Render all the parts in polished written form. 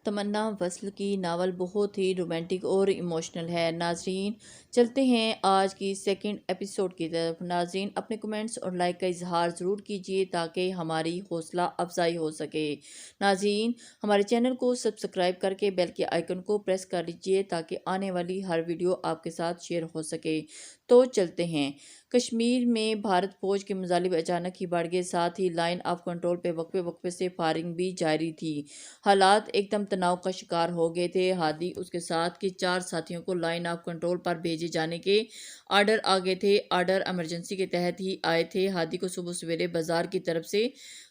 تمنا وصل کی ناول بہت ہی رومانٹک اور ایموشنل ہے۔ ناظرین، چلتے ہیں آج کی سیکنڈ ایپیسوڈ کی طرف۔ ناظرین، اپنے کمنٹس اور لائک کا اظہار ضرور کیجیے تاکہ ہماری حوصلہ افزائی ہو سکے۔ ناظرین، ہمارے چینل کو سبسکرائب کر کے بیل کے آئیکن کو پریس کر لیجیے تاکہ آنے والی ہر ویڈیو آپ کے ساتھ شیئر ہو سکے۔ تو چلتے ہیں۔ کشمیر میں بھارت فوج کے مظالم اچانک ہی بڑھ گئے، ساتھ ہی لائن آف کنٹرول پہ وقفے وقفے سے فائرنگ بھی جاری تھی۔ حالات ایک دم تناؤ کا شکار ہو گئے تھے۔ ہادی اس کے ساتھ کے 4 ساتھیوں کو لائن آف کنٹرول پر بھیجے جانے کے آرڈر آ گئے تھے۔ آرڈر ایمرجنسی کے تحت ہی آئے تھے۔ ہادی کو صبح سویرے بازار کی طرف سے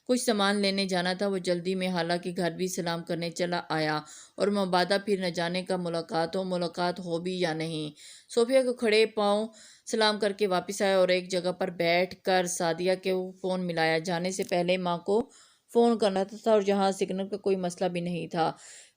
کچھ سامان لینے جانا تھا۔ وہ جلدی میں حالانکہ گھر بھی سلام کرنے چلا آیا اور مبادہ پھر نہ جانے کا ملاقات ہو بھی یا نہیں۔ صوفیہ کو کھڑے پاؤں سلام کر کے واپس آیا اور ایک جگہ پر بیٹھ کر سعدیہ کو فون ملایا۔ جانے سے پہلے ماں کو فون کرنا تھا اور جہاں سگنل کا کوئی مسئلہ بھی نہیں تھا۔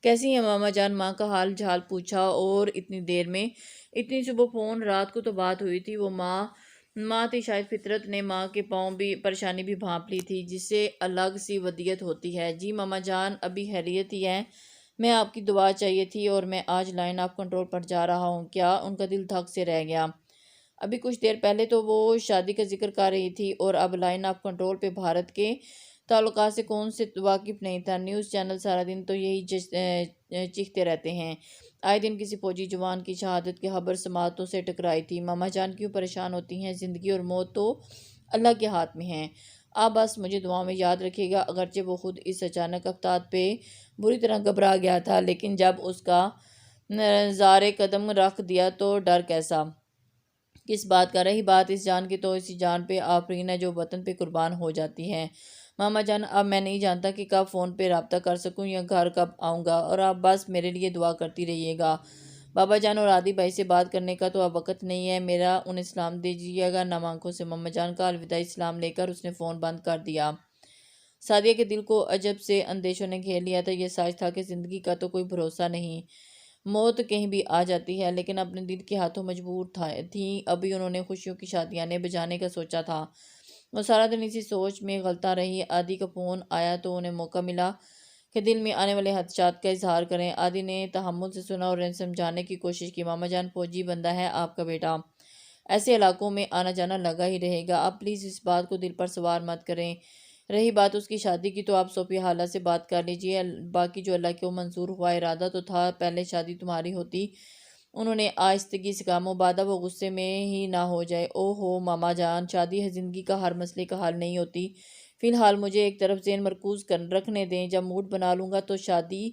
کیسی ہیں ماما جان؟ ماں کا حال جھال پوچھا۔ اور اتنی دیر میں؟ اتنی صبح فون؟ رات کو تو بات ہوئی تھی۔ وہ ماں تھی، شاید فطرت نے ماں کے پاؤں بھی پریشانی بھی بھانپ لی تھی جس سے الگ سی ودیت ہوتی ہے۔ جی ماما جان، ابھی خیریت ہی ہے؟ میں آپ کی دعا چاہیے تھی اور میں آج لائن آف کنٹرول پر جا رہا ہوں۔ کیا ان کا دل دھک سے رہ گیا؟ ابھی کچھ دیر پہلے تو وہ شادی کا ذکر کر رہی تھی اور اب لائن آف کنٹرول پہ بھارت کے تعلقات سے کون سے واقف نہیں تھا؟ نیوز چینل سارا دن تو یہی چیختے رہتے ہیں۔ آئے دن کسی فوجی جوان کی شہادت کی خبر سماعتوں سے ٹکرائی تھی۔ ماما جان کیوں پریشان ہوتی ہیں؟ زندگی اور موت تو اللہ کے ہاتھ میں ہیں۔ آپ بس مجھے دعا میں یاد رکھیے گا۔ اگرچہ وہ خود اس اچانک افتاد پہ بری طرح گھبرا گیا تھا، لیکن جب اس کا زارے قدم رکھ دیا تو ڈر کیسا؟ کس بات کا؟ رہی بات اس جان کی تو اسی جان پہ آفرین ہے جو وطن پہ قربان ہو جاتی ہے۔ ماما جان، اب میں نہیں جانتا کہ کب فون پہ رابطہ کر سکوں یا گھر کب آؤں گا، اور آپ بس میرے لیے دعا کرتی رہیے گا۔ بابا جان اور عادی بھائی سے بات کرنے کا تو اب وقت نہیں ہے، میرا انہیں سلام دیجیے گا۔ نم آنکھوں سے ماما جان کا الوداعی سلام لے کر اس نے فون بند کر دیا۔ سعدیہ کے دل کو عجب سے اندیشوں نے گھیر لیا تھا۔ یہ سچ تھا کہ زندگی کا تو کوئی بھروسہ نہیں، موت کہیں بھی آ جاتی ہے، لیکن اپنے دل کے ہاتھوں مجبور تھیں۔ ابھی انہوں نے خوشیوں کی شادیاں بجانے کا سوچا تھا۔ وہ سارا دن اسی سوچ میں غلطاں رہی۔ عادی کا فون آیا تو انہیں موقع ملا کہ دل میں آنے والے خدشات کا اظہار کریں۔ عادی نے تحمل سے سنا اور انہیں سمجھانے کی کوشش کی۔ ماما جان، فوجی بندہ ہے آپ کا بیٹا، ایسے علاقوں میں آنا جانا لگا ہی رہے گا، آپ پلیز اس بات کو دل پر سوار مت کریں۔ رہی بات اس کی شادی کی تو آپ صوفیہ خالہ سے بات کر لیجیے، باقی جو اللہ کو منظور ہوا ارادہ تو تھا پہلے شادی تمہاری ہوتی۔ انہوں نے آہستگی سے کہا، مبادہ وہ غصے میں ہی نہ ہو جائے۔ او ہو ماما جان، شادی ہے زندگی کا ہر مسئلے کا حل نہیں ہوتی، فی الحال مجھے ایک طرف ذہن مرکوز رکھنے دیں، جب موڈ بنا لوں گا تو شادی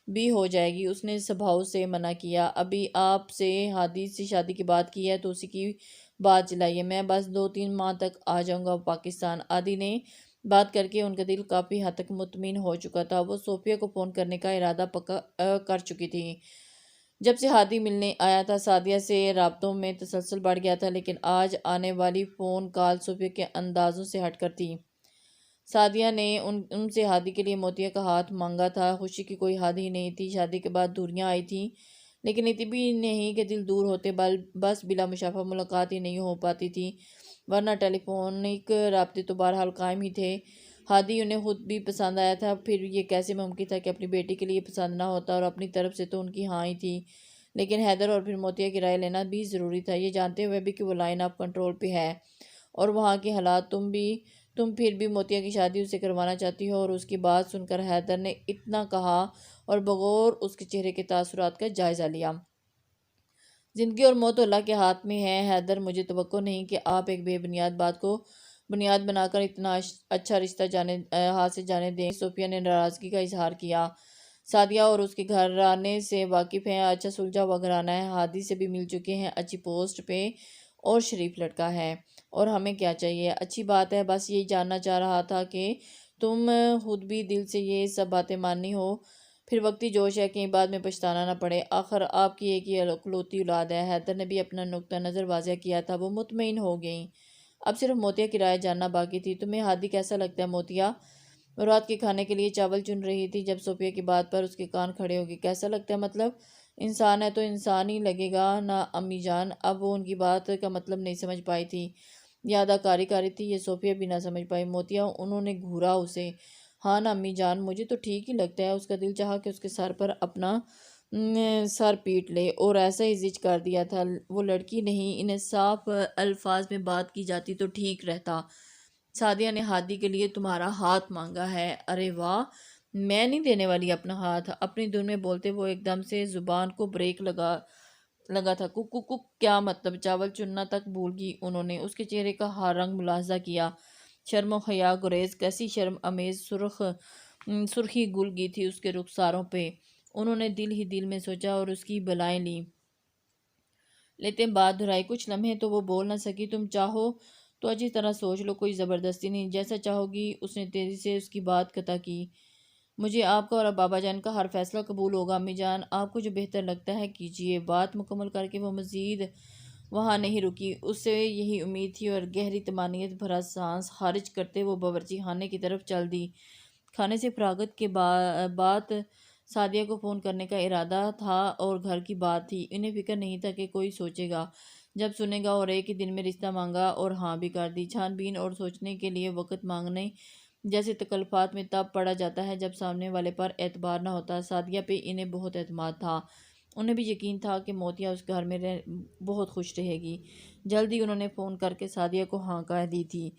بھی ہو جائے گی۔ اس نے سبھاؤ سے منع کیا۔ ابھی آپ سے ہادی سے شادی کی بات کی ہے تو اسی کی بات چلائیے، میں بس 2-3 ماہ تک آ جاؤں گا پاکستان۔ عادی نے بات کر کے ان کا دل کافی حد تک مطمئن ہو چکا تھا۔ وہ صوفیہ کو فون کرنے کا ارادہ پکا کر چکی تھی۔ جب سے ہادی ملنے آیا تھا سعدیہ سے رابطوں میں تسلسل بڑھ گیا تھا، لیکن آج آنے والی فون کال صوفیہ کے اندازوں سے ہٹ کر تھی۔ سعدیہ نے ان سے ہادی کے لیے موتیہ کا ہاتھ مانگا تھا۔ خوشی کی کوئی حد ہی نہیں تھی۔ شادی کے بعد دوریاں آئی تھیں، لیکن اتنی بھی نہیں کہ دل دور ہوتے، بس بلا مشافہ ملاقات ہی نہیں ہو پاتی تھی، ورنہ ٹیلی فونک رابطے تو بہرحال قائم ہی تھے۔ ہادی انہیں خود بھی پسند آیا تھا، پھر یہ کیسے ممکن تھا کہ اپنی بیٹی کے لیے پسند نہ ہوتا، اور اپنی طرف سے تو ان کی ہاں ہی تھی، لیکن حیدر اور پھر موتیہ کی رائے لینا بھی ضروری تھا، یہ جانتے ہوئے بھی کہ وہ لائن آف کنٹرول پہ ہے اور وہاں کے حالات تم پھر بھی موتیہ کی شادی اسے کروانا چاہتی ہو۔ اور اس کی بات سن کر حیدر نے اتنا کہا اور بغور اس کے چہرے کے تاثرات کا جائزہ لیا۔ زندگی اور موت اللہ کے ہاتھ میں ہے حیدر، مجھے توقع نہیں کہ آپ ایک بے بنیاد بات کو بنیاد بنا کر اتنا اچھا رشتہ ہاتھ سے جانے دیں۔ صوفیہ نے ناراضگی کا اظہار کیا۔ سعدیہ اور اس کے گھرانے سے واقف ہیں، اچھا سلجھا ہوا گھرانہ ہے، ہادی سے بھی مل چکے ہیں، اچھی پوسٹ پہ اور شریف لڑکا ہے، اور ہمیں کیا چاہیے؟ اچھی بات ہے، بس یہی جاننا چاہ رہا تھا کہ تم خود بھی دل سے یہ سب باتیں ماننی ہو، پھر وقتی جوش ہے کہیں بعد میں پچھتانا نہ پڑے، آخر آپ کی ایک ہی اکلوتی اولاد ہے۔ حیدر نے بھی اپنا نقطہ نظر واضح کیا تھا۔ وہ مطمئن ہو گئیں، اب صرف موتیہ کی رائے جاننا باقی تھی۔ تمہیں ہادی کیسا لگتا ہے موتیہ؟ وہ رات کے کھانے کے لیے چاول چن رہی تھی جب صوفیہ کی بات پر اس کے کان کھڑے ہو گئے۔ کیسا لگتا ہے مطلب؟ انسان ہے تو انسان ہی لگے گا نا امی جان۔ اب وہ ان کی بات کا مطلب نہیں سمجھ پائی تھی، یہ اداکاری کر رہی تھی، یہ صوفیہ بھی نہ سمجھ پائی۔ موتیہ، انہوں نے گھورا اسے۔ ہاں نا امی جان، مجھے تو ٹھیک ہی لگتا ہے۔ اس کا دل چاہا کہ اس کے سر پر اپنا سر پیٹ لے، اور ایسا ہی زج کر دیا تھا۔ وہ لڑکی نہیں، انہیں صاف الفاظ میں بات کی جاتی تو ٹھیک رہتا۔ سعدیہ نے ہادی کے لیے تمہارا ہاتھ مانگا ہے؟ ارے واہ، میں نہیں دینے والی اپنا ہاتھ۔ اپنی دھن میں بولتے وہ ایک دم سے زبان کو بریک لگا تھا۔ کک کک کک، کیا مطلب؟ چاول چننا تک بھول گئی انہوں نے اس کے چہرے کا ہر رنگ ملاحظہ کیا۔ شرم و حیا گریز کیسی شرم امیز سرخی گل گئی تھی اس کے رخساروں پہ۔ انہوں نے دل ہی دل میں سوچا اور اس کی بلائیں لیتے بات دہرائی۔ کچھ لمحے تو وہ بول نہ سکی۔ تم چاہو تو اچھی طرح سوچ لو، کوئی زبردستی نہیں، جیسا چاہو گی۔ اس نے تیزی سے اس کی بات قطع کی۔ مجھے آپ کا اور بابا جان کا ہر فیصلہ قبول ہوگا امی جان، آپ کو جو بہتر لگتا ہے کیجیے۔ بات مکمل کر کے وہ مزید وہاں نہیں رکی۔ اس سے یہی امید تھی، اور گہری طمانینت بھرا سانس خارج کرتے وہ باورچی خانے کی طرف چل دی۔ کھانے سے فراغت کے بعد سعدیہ کو فون کرنے کا ارادہ تھا، اور گھر کی بات تھی۔ انہیں فکر نہیں تھا کہ کوئی سوچے گا جب سنے گا، اور ایک ہی دن میں رشتہ مانگا اور ہاں بھی کر دی۔ چھان بین اور سوچنے کے لیے وقت مانگنے جیسے تکلفات میں تب پڑا جاتا ہے جب سامنے والے پر اعتبار نہ ہوتا۔ سعدیہ پہ انہیں بہت اعتماد تھا۔ انہیں بھی یقین تھا کہ موتیہ اس گھر میں بہت خوش رہے گی۔ جلدی انہوں نے فون کر کے سعدیہ کو ہاں کہہ دی تھی۔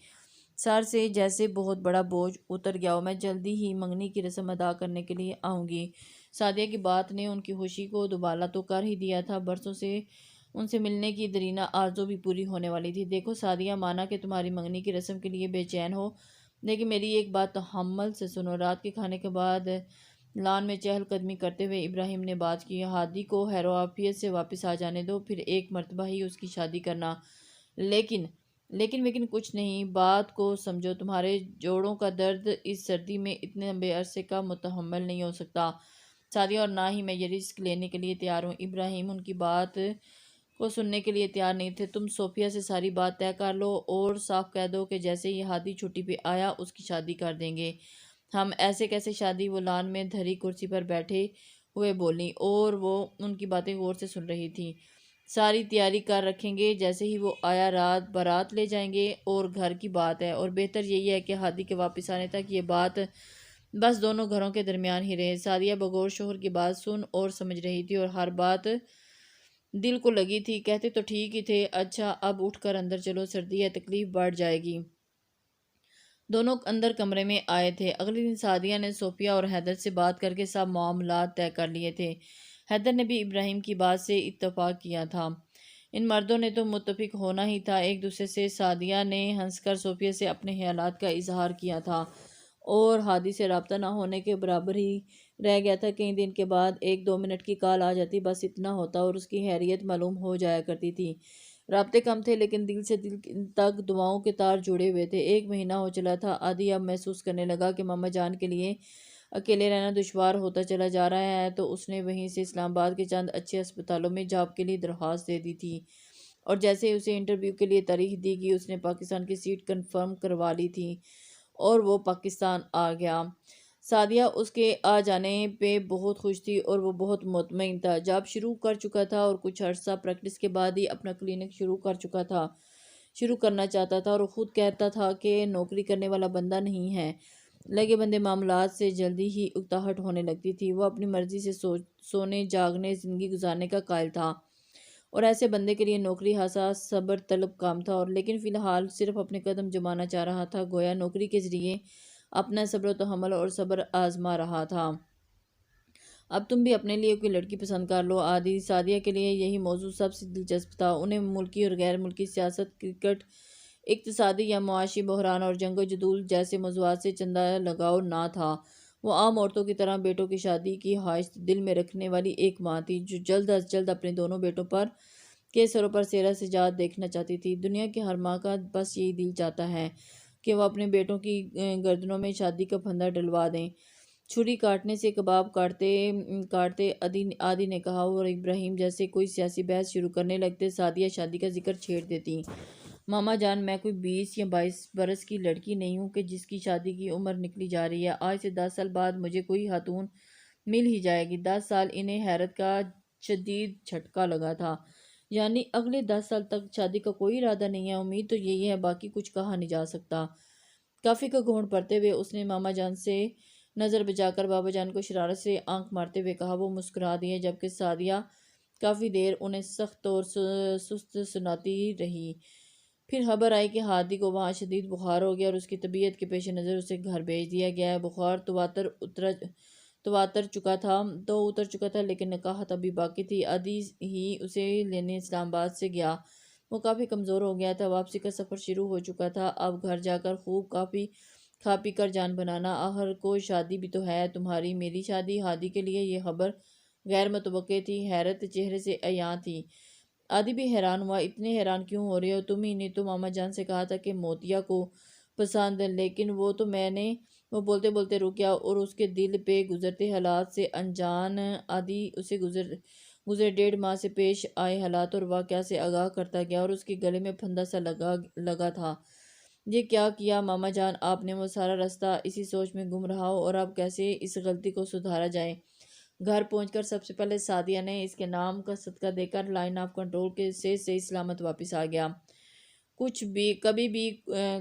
سر سے جیسے بہت بڑا بوجھ اتر گیا۔ میں جلدی ہی منگنی کی رسم ادا کرنے کے لیے آؤں گی۔ سعدیہ کی بات نے ان کی خوشی کو دوبالا تو کر ہی دیا تھا۔ برسوں سے ان سے ملنے کی درینہ آرزو بھی پوری ہونے والی تھی۔ دیکھو سعدیہ، مانا کہ تمہاری منگنی کی رسم کے لیے بے چین ہو، لیکن میری ایک بات تحمل سے سنو۔ رات کے کھانے کے بعد لان میں چہل قدمی کرتے ہوئے ابراہیم نے بات کی، ہادی کو خیر و عافیت سے واپس آ جانے دو، پھر ایک مرتبہ ہی اس کی شادی کرنا۔ لیکن کچھ نہیں، بات کو سمجھو۔ تمہارے جوڑوں کا درد اس سردی میں اتنے لمبے عرصے کا متحمل نہیں ہو سکتا سعدیہ، اور نہ ہی میں یہ رسک لینے کے لیے تیار ہوں۔ ابراہیم ان کی بات کو سننے کے لیے تیار نہیں تھے۔ تم صوفیہ سے ساری بات طے کر لو، اور صاف کہہ دو کہ جیسے ہی ہادی چھٹی پہ آیا اس کی شادی کر دیں گے ہم۔ ایسے کیسے شادی؟ وہ لان میں دھری کرسی پر بیٹھے ہوئے بولیں، اور وہ ان کی باتیں غور سے سن رہی تھی۔ ساری تیاری کر رکھیں گے، جیسے ہی وہ آیا رات برات لے جائیں گے، اور گھر کی بات ہے، اور بہتر یہی ہے کہ ہادی کے واپس آنے تک یہ بات بس دونوں گھروں کے درمیان ہی رہے۔ سعدیہ بغور شوہر کی بات سن اور سمجھ رہی تھی، اور ہر بات دل کو لگی تھی۔ کہتے تو ٹھیک ہی تھے۔ اچھا اب اٹھ کر اندر چلو، سردی ہے، تکلیف بڑھ جائے گی۔ دونوں اندر کمرے میں آئے تھے۔ اگلے دن سعدیہ نے صوفیہ اور حیدر سے بات کر کے سب معاملات طے کر لیے تھے۔ حیدر نے بھی ابراہیم کی بات سے اتفاق کیا تھا۔ ان مردوں نے تو متفق ہونا ہی تھا ایک دوسرے سے۔ سعدیہ نے ہنس کر صوفیہ سے اپنے خیالات کا اظہار کیا تھا، اور ہادی سے رابطہ نہ ہونے کے برابر ہی رہ گیا تھا۔ کئی دن کے بعد 1-2 منٹ کی کال آ جاتی، بس اتنا ہوتا، اور اس کی خیریت معلوم ہو جایا کرتی تھی۔ رابطے کم تھے، لیکن دل سے دل تک دعاؤں کے تار جڑے ہوئے تھے۔ 1 مہینہ ہو چلا تھا۔ عادی اب محسوس کرنے لگا کہ ماما جان کے لیے اکیلے رہنا دشوار ہوتا چلا جا رہا ہے، تو اس نے وہیں سے اسلام آباد کے چند اچھے ہسپتالوں میں جاب کے لیے درخواست دے دی تھی، اور جیسے اسے انٹرویو کے لیے تاریخ دی گئی، اس نے پاکستان کی سیٹ کنفرم کروا لی تھی، اور وہ پاکستان آ گیا۔ سعدیہ اس کے آ جانے پہ بہت خوش تھی، اور وہ بہت مطمئن تھا۔ جاب شروع کر چکا تھا، اور کچھ عرصہ پریکٹس کے بعد ہی اپنا کلینک شروع کرنا چاہتا تھا، اور خود کہتا تھا کہ نوکری کرنے والا بندہ نہیں ہے۔ لگے بندے معاملات سے جلدی ہی اکتاہٹ ہونے لگتی تھی۔ وہ اپنی مرضی سے سونے جاگنے زندگی گزارنے کا قائل تھا، اور ایسے بندے کے لیے نوکری حساس صبر طلب کام تھا، اور لیکن فی الحال صرف اپنے قدم جمانا چاہ رہا تھا، گویا نوکری کے ذریعے اپنا صبر و تحمل اور صبر آزما رہا تھا۔ اب تم بھی اپنے لیے کوئی لڑکی پسند کر لو عادی۔ سعدیہ کے لیے یہی موضوع سب سے دلچسپ تھا۔ انہیں ملکی اور غیر ملکی سیاست، کرکٹ، اقتصادی یا معاشی بحران اور جنگ و جدول جیسے موضوعات سے چندہ لگاؤ نہ تھا۔ وہ عام عورتوں کی طرح بیٹوں کی شادی کی خواہش دل میں رکھنے والی ایک ماں تھی، جو جلد از جلد اپنے دونوں بیٹوں کے سروں پر سیرا سجاد دیکھنا چاہتی تھی۔ دنیا کی ہر ماں کا بس یہی دل چاہتا ہے کہ وہ اپنے بیٹوں کی گردنوں میں شادی کا پھندا ڈلوا دیں۔ چھری کاٹنے سے کباب کاٹتے عادی نے کہا، اور ابراہیم جیسے کوئی سیاسی بحث شروع کرنے لگتے، سعدیہ شادی کا ذکر چھیڑ دیتی۔ ماما جان، میں کوئی 20 یا 22 برس کی لڑکی نہیں ہوں کہ جس کی شادی کی عمر نکلی جا رہی ہے۔ آج سے 10 سال بعد مجھے کوئی خاتون مل ہی جائے گی۔ 10 سال؟ انہیں حیرت کا شدید جھٹکا لگا تھا۔ یعنی اگلے 10 سال تک شادی کا کوئی ارادہ نہیں ہے؟ امید تو یہی ہے، باقی کچھ کہا نہیں جا سکتا۔ کافی کا گھونٹ پڑتے ہوئے اس نے ماما جان سے نظر بچا کر بابا جان کو شرارت سے آنکھ مارتے ہوئے کہا۔ وہ مسکرا دیے، جبکہ سعدیہ کافی دیر انہیں سخت اور سست سناتی رہی۔ پھر خبر آئی کہ ہادی کو وہاں شدید بخار ہو گیا اور اس کی طبیعت کے پیش نظر اسے گھر بھیج دیا گیا ہے۔ بخار تو اتر چکا تھا لیکن نقاہت ابھی باقی تھی۔ عادی ہی اسے لینے اسلام آباد سے گیا۔ وہ کافی کمزور ہو گیا تھا۔ واپسی کا سفر شروع ہو چکا تھا۔ اب گھر جا کر خوب کافی کھا پی کر جان بنانا۔ آخر کوئی شادی بھی تو ہے، تمہاری میری شادی۔ ہادی کے لیے یہ خبر غیر متوقع تھی۔ حیرت چہرے سے عیاں تھی۔ عادی بھی حیران ہوا۔ اتنے حیران کیوں ہو رہے ہو؟ تم ہی نے تو ماما جان سے کہا تھا کہ موتیا کو پسند، لیکن وہ بولتے بولتے رک گیا اور اس کے دل پہ گزرتے حالات سے انجان عادی اسے گزرے 1.5 ماہ سے پیش آئے حالات اور واقعات سے آگاہ کرتا گیا اور اس کے گلے میں پھندا سا لگا تھا۔ یہ کیا کیا ماما جان آپ نے؟ وہ سارا رستہ اسی سوچ میں گم رہا اور اب کیسے اس غلطی کو سدھارا جائے۔ گھر پہنچ کر سب سے پہلے سعدیہ نے اس کے نام کا صدقہ دے کر لائن آف کنٹرول سے صحیح سلامت واپس آ گیا۔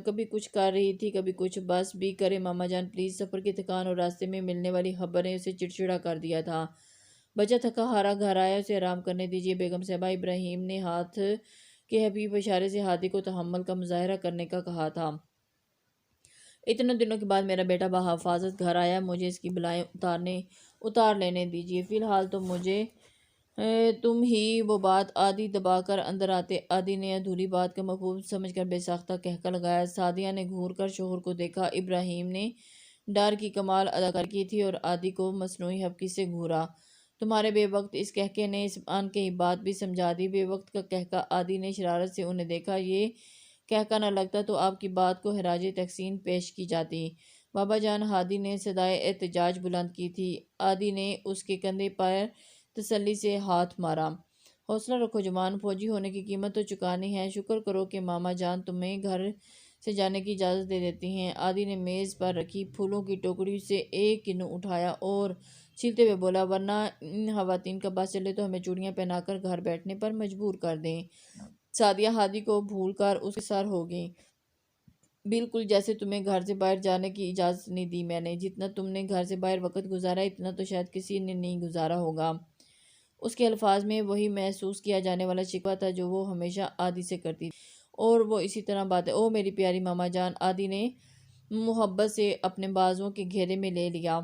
کبھی کچھ کر رہی تھی، کبھی کچھ۔ بس بھی کرے ماما جان پلیز۔ سفر کی تھکان اور راستے میں ملنے والی خبر نے اسے چڑچڑا کر دیا تھا۔ بچہ تھکا ہارا گھر آیا، اسے آرام کرنے دیجیے بیگم صاحبہ۔ ابراہیم نے ہاتھ کے حبیب اشارے سے ہادی کو تحمل کا مظاہرہ کرنے کا کہا تھا۔ اتنے دنوں کے بعد میرا بیٹا بحفاظت گھر آیا، مجھے اس کی بلائیں اتار لینے دیجیے۔ فی الحال تو مجھے تم ہی۔ وہ بات عادی دبا کر اندر آتے عادی نے ادھوری بات کا مفہوم سمجھ کر بے ساختہ قہقہ لگایا۔ سعدیہ نے گھور کر شوہر کو دیکھا۔ ابراہیم نے ڈر کی کمال اداکاری کی تھی اور عادی کو مصنوعی حبکی سے گھورا۔ تمہارے بے وقت اس قہقہے نے اس ان کی بات بھی سمجھا دی۔ بے وقت کا قہقہ؟ عادی نے شرارت سے انہیں دیکھا۔ یہ قہقہ نہ لگتا تو آپ کی بات کو خراج تحسین پیش کی جاتی۔ بابا جان، ہادی نے صدائے احتجاج بلند کی تھی۔ عادی نے اس کے کندھے پر تسلی سے ہاتھ مارا۔ حوصلہ رکھو جوان، فوجی ہونے کی قیمت تو چکانی ہے۔ شکر کرو کہ ماما جان تمہیں گھر سے جانے کی اجازت دے دیتی ہیں۔ عادی نے میز پر رکھی پھولوں کی ٹوکری سے ایک کنو اٹھایا اور چھیلتے ہوئے بولا، ورنہ ان خواتین کا بس چلے تو ہمیں چوڑیاں پہنا کر گھر بیٹھنے پر مجبور کر دیں۔ سعدیہ ہادی کو بھول کر اس کے سر ہو گئی۔ بالکل جیسے تمہیں گھر سے باہر جانے کی اجازت نہیں دی میں نے۔ جتنا تم نے گھر سے باہر وقت گزارا اتنا تو شاید کسی نے نہیں گزارا ہوگا۔ اس کے الفاظ میں وہی محسوس کیا جانے والا شکوہ تھا جو وہ ہمیشہ عادی سے کرتی تھی، اور وہ اسی طرح باتیں۔ او میری پیاری ماما جان، عادی نے محبت سے اپنے بازوؤں کے گھیرے میں لے لیا۔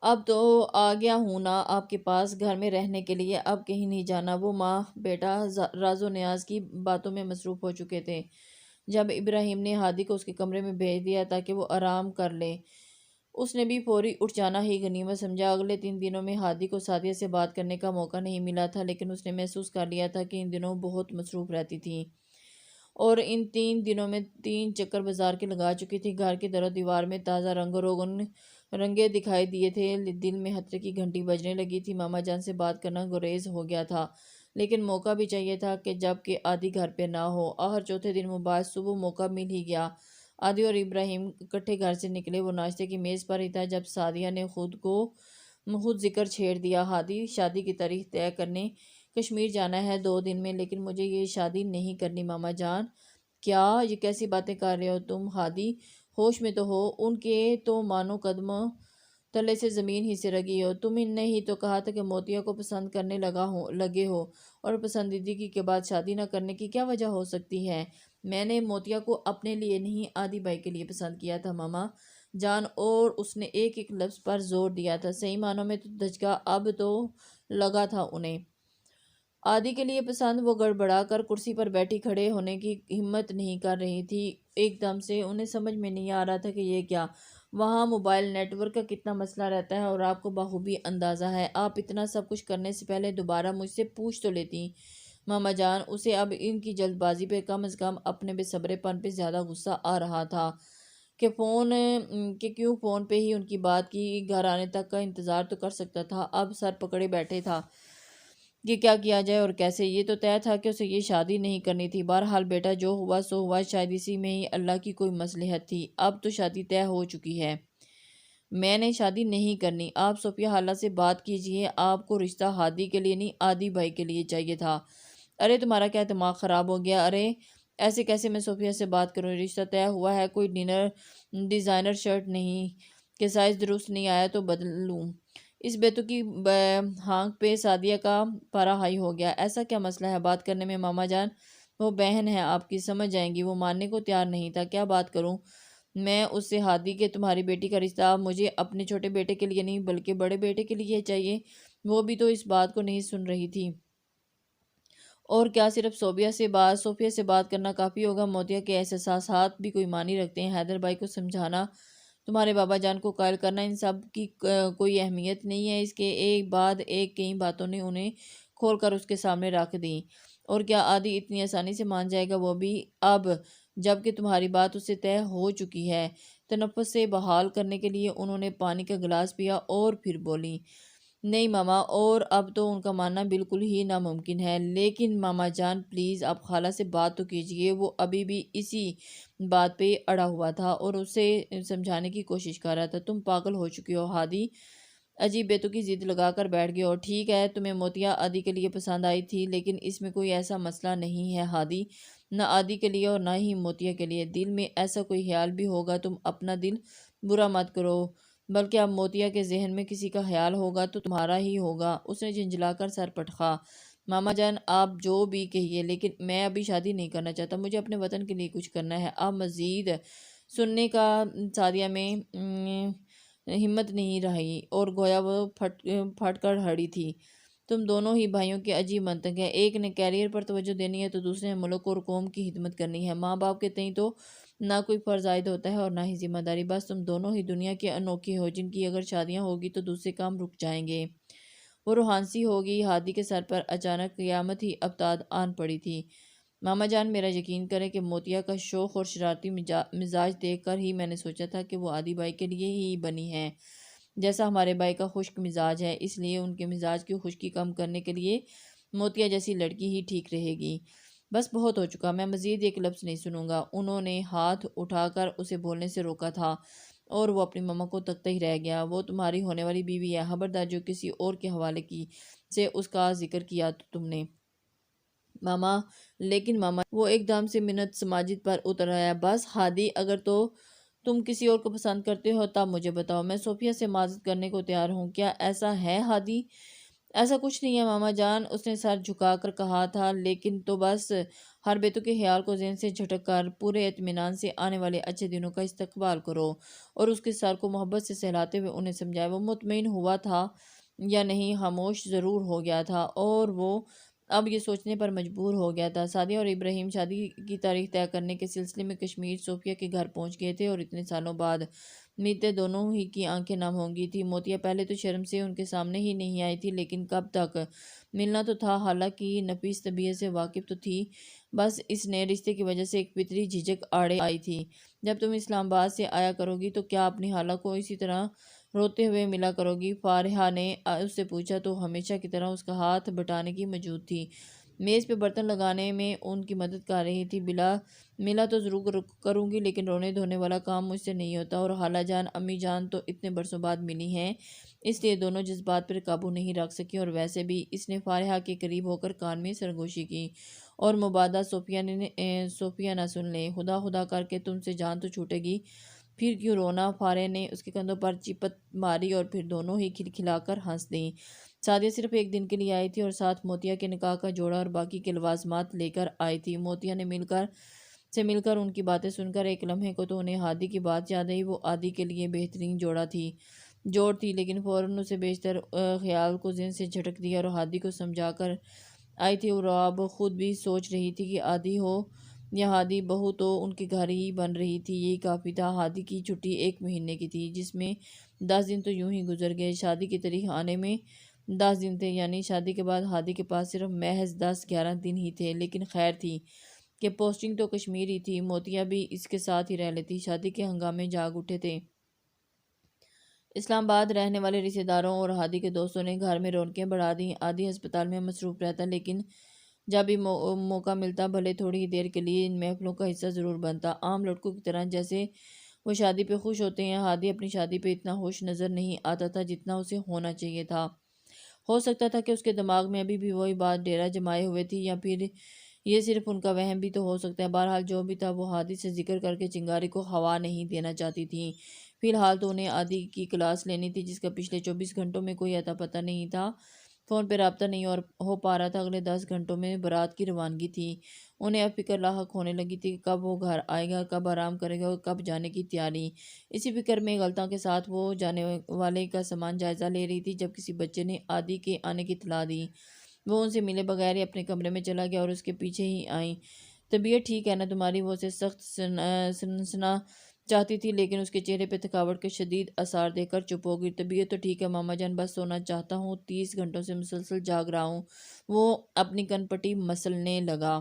اب تو آ گیا ہوں نا آپ کے پاس گھر میں رہنے کے لیے، اب کہیں نہیں جانا۔ وہ ماں بیٹا راز و نیاز کی باتوں میں مصروف ہو چکے تھے جب ابراہیم نے ہادی کو اس کے کمرے میں بھیج دیا تاکہ وہ آرام کر لے۔ اس نے بھی فوری اٹھ جانا ہی غنیمت سمجھا۔ اگلے 3 دنوں میں ہادی کو سعدیہ سے بات کرنے کا موقع نہیں ملا تھا، لیکن اس نے محسوس کر لیا تھا کہ ان دنوں بہت مصروف رہتی تھی اور ان 3 دنوں میں 3 چکر بازار کے لگا چکی تھی۔ گھر کے در و دیوار میں تازہ رنگ و روغن رنگے دکھائی دیے تھے۔ دل میں خطرے کی گھنٹی بجنے لگی تھی۔ ماما جان سے بات کرنا گریز ہو گیا تھا، لیکن موقع بھی چاہیے تھا کہ جب کہ عادی گھر پہ نہ ہو۔ آخر چوتھے دن مبارک صبح موقع مل ہی گیا۔ عادی اور ابراہیم اکٹھے گھر سے نکلے۔ وہ ناشتے کی میز پر ہی تھا جب سعدیہ نے خود ذکر چھیڑ دیا۔ ہادی، شادی کی تاریخ طے کرنے کشمیر جانا ہے 2 دن میں، لیکن مجھے یہ شادی نہیں کرنی ماما جان۔ کیا یہ کیسی باتیں کر رہے ہو تم؟ ہادی، ہوش میں تو ہو۔ ان کے تو مانو قدموں تلے سے زمین ہی سے رگی ہو۔ تم نے ہی تو کہا تھا کہ موتیا کو پسند کرنے لگے ہو، اور پسندیدگی کے بعد شادی نہ کرنے کی کیا وجہ ہو سکتی ہے؟ میں نے موتیا کو اپنے لیے نہیں، عادی بھائی کے لیے پسند کیا تھا ماما جان۔ اور اس نے ایک ایک لفظ پر زور دیا تھا۔ صحیح معنوں میں تو دھچکا اب تو لگا تھا انہیں۔ عادی کے لیے پسند؟ وہ گڑبڑا کر کرسی پر بیٹھی کھڑے ہونے کی ہمت نہیں کر رہی تھی۔ ایک دم سے انہیں سمجھ میں نہیں آ رہا تھا کہ یہ کیا۔ وہاں موبائل نیٹ ورک کا کتنا مسئلہ رہتا ہے اور آپ کو بخوبی اندازہ ہے۔ آپ اتنا سب کچھ کرنے سے پہلے دوبارہ مجھ سے پوچھ تو لیتی ماما جان۔ اسے اب ان کی جلد بازی پہ کم از کم اپنے بے صبرے پن پہ زیادہ غصہ آ رہا تھا کہ کیوں فون پہ ہی ان کی بات کی گھر آنے تک کا انتظار تو کر سکتا تھا۔ اب سر پکڑے بیٹھے تھا کہ کیا کیا جائے اور کیسے۔ یہ تو طے تھا کہ اسے یہ شادی نہیں کرنی تھی۔ بہرحال بیٹا، جو ہوا سو ہوا، شاید اسی میں ہی اللہ کی کوئی مصلحت تھی۔ اب تو شادی طے ہو چکی ہے۔ میں نے شادی نہیں کرنی۔ آپ صفیہ خالہ سے بات کیجئے۔ آپ کو رشتہ ہادی کے لیے نہیں، عادی بھائی کے لیے چاہیے تھا۔ ارے تمہارا کیا دماغ خراب ہو گیا؟ ارے ایسے کیسے میں صوفیہ سے بات کروں؟ رشتہ طے ہوا ہے، کوئی ڈیزائنر شرٹ نہیں کہ سائز درست نہیں آیا تو بدل لوں؟ اس بیتوکی ہانک پہ سعدیہ کا پارا ہائی ہو گیا۔ ایسا کیا مسئلہ ہے بات کرنے میں ماما جان؟ وہ بہن ہے آپ کی، سمجھ جائیں گی۔ وہ ماننے کو تیار نہیں تھا۔ کیا بات کروں میں اس سے ہادی کہ تمہاری بیٹی کا رشتہ مجھے اپنے چھوٹے بیٹے کے لیے نہیں بلکہ بڑے بیٹے کے لیے چاہیے؟ وہ بھی تو اس بات کو نہیں سن رہی تھی۔ اور کیا صرف صوفیہ سے بات کرنا کافی ہوگا؟ موتیا کے احساسات بھی کوئی معنی رکھتے ہیں؟ حیدر بھائی کو سمجھانا، تمہارے بابا جان کو قائل کرنا، ان سب کی کوئی اہمیت نہیں ہے۔ اس کے ایک بعد ایک کئی باتوں نے انہیں کھول کر اس کے سامنے رکھ دیں۔ اور کیا عادی اتنی آسانی سے مان جائے گا؟ وہ بھی اب جب کہ تمہاری بات اس سے طے ہو چکی ہے۔ تنفس سے بحال کرنے کے لیے انہوں نے پانی کا گلاس پیا اور پھر بولی، نہیں ماما، اور اب تو ان کا ماننا بالکل ہی ناممکن ہے۔ لیکن ماما جان پلیز آپ خالہ سے بات تو کیجئے۔ وہ ابھی بھی اسی بات پہ اڑا ہوا تھا اور اسے سمجھانے کی کوشش کر رہا تھا۔ تم پاگل ہو چکی ہو ہادی، عجیب بیتوکی ضد لگا کر بیٹھ گئے ہو۔ ٹھیک ہے، تمہیں موتیا عادی کے لیے پسند آئی تھی، لیکن اس میں کوئی ایسا مسئلہ نہیں ہے ہادی، نہ عادی کے لیے اور نہ ہی موتیا کے لیے۔ دل میں ایسا کوئی خیال بھی ہوگا، تم اپنا دل برا مت کرو، بلکہ اب موتیا کے ذہن میں کسی کا خیال ہوگا تو تمہارا ہی ہوگا۔ اس نے جھنجھلا کر سر پٹکا۔ ماما جان آپ جو بھی کہیے، لیکن میں ابھی شادی نہیں کرنا چاہتا، مجھے اپنے وطن کے لیے کچھ کرنا ہے۔ اب مزید سننے کا سعدیہ میں ہمت نہیں رہی اور گویا وہ پھٹ کر ہڑی تھی۔ تم دونوں ہی بھائیوں کے عجیب منطق ہیں، ایک نے کیریئر پر توجہ دینی ہے تو دوسرے نے ملک اور قوم کی خدمت کرنی ہے۔ ماں باپ کے تئیں تو نہ کوئی فرض عائد ہوتا ہے اور نہ ہی ذمہ داری، بس تم دونوں ہی دنیا کے انوکھے ہو جن کی اگر شادیاں ہوگی تو دوسرے کام رک جائیں گے۔ وہ روحانسی ہوگی۔ ہادی کے سر پر اچانک قیامت ہی ابتاد آن پڑی تھی۔ ماما جان میرا یقین کریں کہ موتیا کا شوخ اور شرارتی مزاج دیکھ کر ہی میں نے سوچا تھا کہ وہ عادی بھائی کے لیے ہی بنی ہے، جیسا ہمارے بھائی کا خشک مزاج ہے، اس لیے ان کے مزاج کی خشکی کم کرنے کے لیے موتیا جیسی لڑکی ہی ٹھیک رہے گی۔ بس بہت ہو چکا، میں مزید ایک لفظ نہیں سنوں گا۔ انہوں نے ہاتھ اٹھا کر اسے بولنے سے روکا تھا اور وہ اپنی ماما کو تکتا ہی رہ گیا۔ وہ تمہاری ہونے والی بیوی ہے، خبردار جو کسی اور کے حوالے کی سے اس کا ذکر کیا تو تم نے ماما۔ لیکن ماما، وہ ایک دم سے منت سماجد پر اتر آیا۔ بس ہادی، اگر تو تم کسی اور کو پسند کرتے ہو تب مجھے بتاؤ، میں صوفیہ سے معذرت کرنے کو تیار ہوں۔ کیا ایسا ہے ہادی؟ ایسا کچھ نہیں ہے ماما جان، اس نے سر جھکا کر کہا تھا، لیکن تو بس ہر بیتو کے خیال کو ذہن سے جھٹک کر پورے اطمینان سے آنے والے اچھے دنوں کا استقبال کرو۔ اور اس کے سر کو محبت سے سہلاتے ہوئے انہیں سمجھایا۔ وہ مطمئن ہوا تھا یا نہیں، خاموش ضرور ہو گیا تھا، اور وہ اب یہ سوچنے پر مجبور ہو گیا تھا۔ سعدیہ اور ابراہیم شادی کی تاریخ طے کرنے کے سلسلے میں کشمیر صوفیہ کے گھر پہنچ گئے تھے، اور اتنے سالوں بعد ملتے دونوں ہی کی آنکھیں نم ہو گئی تھی۔ موتیا پہلے تو شرم سے ان کے سامنے ہی نہیں آئی تھی، لیکن کب تک ملنا تو تھا، حالانکہ نفیس طبیعت سے واقف تو تھی، بس اس نئے رشتے کی وجہ سے ایک فطری جھجک آڑے آئی تھی۔ جب تم اسلام آباد سے آیا کرو گی تو کیا اپنی خالہ کو اسی طرح روتے ہوئے ملا کرو گی؟ فارحہ نے اس سے پوچھا تو ہمیشہ کی طرح اس کا ہاتھ بٹانے کی موجود تھی، میز پہ برتن لگانے میں ان کی مدد کر رہی تھی۔ ملا تو ضرور کروں گی، لیکن رونے دھونے والا کام مجھ سے نہیں ہوتا، اور خالہ جان امی جان تو اتنے برسوں بعد ملی ہیں، اس لیے دونوں جذبات پر قابو نہیں رکھ سکی۔ اور ویسے بھی اس نے فارحہ کے قریب ہو کر کان میں سرگوشی کی، اور مبادا صوفیہ نہ سن لے۔ خدا خدا کر کے تم سے جان تو چھوٹے گی، پھر کیوں رونا؟ فارحہ نے اس کے کندھوں پر چپت ماری اور پھر دونوں ہی کھلکھلا کر ہنس دیں۔ سعدیہ صرف ایک دن کے لیے آئی تھی اور ساتھ موتیا کے نکاح کا جوڑا اور باقی کے لوازمات لے کر آئی تھی۔ موتیا نے مل کر ان کی باتیں سن کر ایک لمحے کو تو انہیں ہادی کی بات یاد آئی۔ وہ عادی کے لیے بہترین جوڑ تھی، لیکن فوراً اسے بیشتر خیال کو ذہن سے جھٹک دیا اور ہادی کو سمجھا کر آئی تھی۔ اور اب خود بھی سوچ رہی تھی کہ عادی ہو یا ہادی، بہو تو ان کے گھر ہی بن رہی تھی، یہی کافی تھا۔ ہادی کی چھٹی 1 مہینے کی تھی، جس میں 10 دن تو یوں ہی گزر گئے۔ شادی کی تاریخ آنے میں 10 دن تھے، یعنی شادی کے بعد ہادی کے پاس صرف محض 10-11 دن ہی تھے، لیکن خیر تھی کہ پوسٹنگ تو کشمیر ہی تھی، موتیا بھی اس کے ساتھ ہی رہ لیتی۔ شادی کے ہنگامے جاگ اٹھے تھے۔ اسلام آباد رہنے والے رشتہ داروں اور ہادی کے دوستوں نے گھر میں رونقیں بڑھا دیں۔ عادی ہسپتال میں مصروف رہتا، لیکن جب بھی موقع ملتا بھلے تھوڑی ہی دیر کے لیے ان محفلوں کا حصہ ضرور بنتا۔ عام لڑکوں کی طرح جیسے وہ شادی پہ خوش ہوتے ہیں، ہادی اپنی شادی پہ اتنا خوش نظر نہیں آتا تھا جتنا اسے ہونا چاہیے تھا۔ ہو سکتا تھا کہ اس کے دماغ میں ابھی بھی وہی بات ڈیرا جمائے ہوئے تھی، یا پھر یہ صرف ان کا وہم بھی تو ہو سکتا ہے۔ بہرحال جو بھی تھا، وہ ہادی سے ذکر کر کے چنگاری کو ہوا نہیں دینا چاہتی تھیں۔ فی الحال تو انہیں عادی کی کلاس لینی تھی، جس کا پچھلے 24 گھنٹوں میں کوئی اتا پتہ نہیں تھا۔ فون پہ رابطہ نہیں اور ہو پا رہا تھا۔ اگلے 10 گھنٹوں میں بارات کی روانگی تھی۔ انہیں اب فکر لاحق ہونے لگی تھی کہ کب وہ گھر آئے گا، کب آرام کرے گا اور کب جانے کی تیاری۔ اسی فکر میں غلطاں کے ساتھ وہ جانے والے کا سامان جائزہ لے رہی تھی جب کسی بچے نے عادی کے آنے کی اطلاع دی۔ وہ ان سے ملے بغیر ہی اپنے کمرے میں چلا گیا اور اس کے پیچھے ہی آئیں۔ طبیعت ٹھیک ہے نا تمہاری؟ وہ اسے سخت سننا چاہتی تھی، لیکن اس کے چہرے پہ تھکاوٹ کے شدید آثار دیکھ کر چپ ہو گئی۔ طبیعت تو ٹھیک ہے ماما جان، بس سونا چاہتا ہوں، 30 گھنٹوں سے مسلسل جاگ رہا ہوں۔ وہ اپنی کن پٹی مسلنے لگا۔